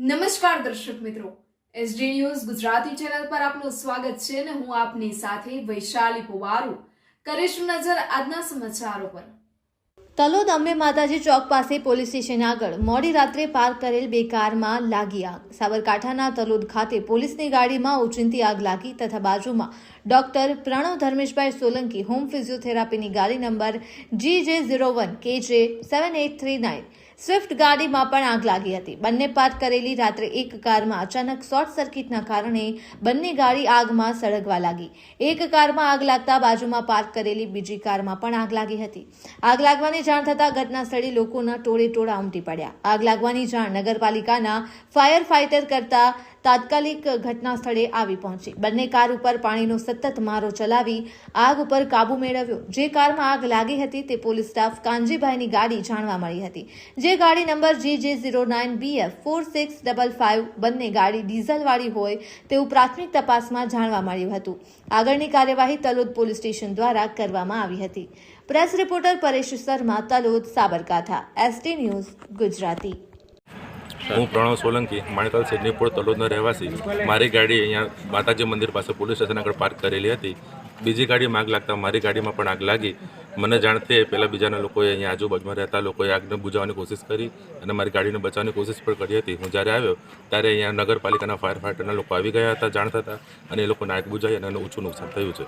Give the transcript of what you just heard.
નમસ્કાર દર્શક મિત્રો, એસડી ન્યૂઝ ગુજરાતી ચેનલ પર આપનું સ્વાગત છે અને હું આપની સાથે વૈશાલી પુવારુ કરીશું નજર આજના સમાચારો પર। તલોદ અંબે માતાજી ચોક પાસે પોલીસ સ્ટેશન આગળ મોડી રાત્રે પાર્ક કરેલ બે કારમાં લાગી આગ। સાબરકાંઠાના તલોદ ખાતે પોલીસની ગાડીમાં ઓચિંતી આગ લાગી તથા બાજુમાં ડોક્ટર પ્રણવ ધર્મેશભાઈ સોલંકી હોમ ફિઝિયોથેરાપીની ગાડી નંબર GJ01 KJ 7839 સ્વિફ્ટ ગાડીમાં પણ આગ લાગી હતી। બંને પાર્ક કરેલી રાત્રે એક કારમાં અચાનક શોર્ટ સર્કિટના કારણે બંને ગાડી આગમાં સળગવા લાગી। એક કારમાં આગ લાગતા બાજુમાં પાર્ક કરેલી બીજી કારમાં પણ આગ લાગી હતી। આગ લાગવાની જાણ થતાં ઘટના સ્થળે લોકોના ટોળે ટોળા ઉમટી પડ્યા। આગ લાગવાની જાણ નગરપાલિકાના ફાયર ફાઇટર કરતા તાત્કાલિક ઘટના સ્થળે આવી પહોંચી બંને કાર ઉપર પાણીનો સતત મારો ચલાવી આગ ઉપર કાબુ મેળવ્યો। જે કારમાં આગ લાગી હતી તે પોલીસ સ્ટાફ કાનજીભાઈની ગાડી જાણવા મળી હતી, જે ગાડી નંબર GJ09 BF 4655 બંને ગાડી ડીઝલવાળી હોય તેવું પ્રાથમિક તપાસમાં જાણવા મળ્યું હતું। આગળની કાર્યવાહી તલોદ પોલીસ સ્ટેશન દ્વારા કરવામાં આવી હતી। Press reporter Paresh Sharma, Talod, Sabarkantha, SD news Gujarati. હું પ્રણવ સોલંકી માણેકલ સિડનીપુર તલોદનો રહેવાસી। મારી ગાડી અહીંયા માતાજી મંદિર પાસે પોલીસ સ્ટેશન આગળ પાર્ક કરેલી હતી। બીજી ગાડીમાં આગ લાગતા મારી ગાડીમાં પણ આગ લાગી। મને જાણતી પહેલાં બીજાના લોકોએ અહીંયા આજુબાજુમાં રહેતા લોકોએ આગને બુઝાવવાની કોશિશ કરી અને મારી ગાડીને બચાવવાની કોશિશ પણ કરી હતી। હું જ્યારે આવ્યો ત્યારે અહીંયા નગરપાલિકાના ફાયર ફાઇટરના લોકો આવી ગયા હતા જાણ થતાં અને એ લોકોને આગ બુઝાવી અને ઊંચું નુકસાન થયું છે।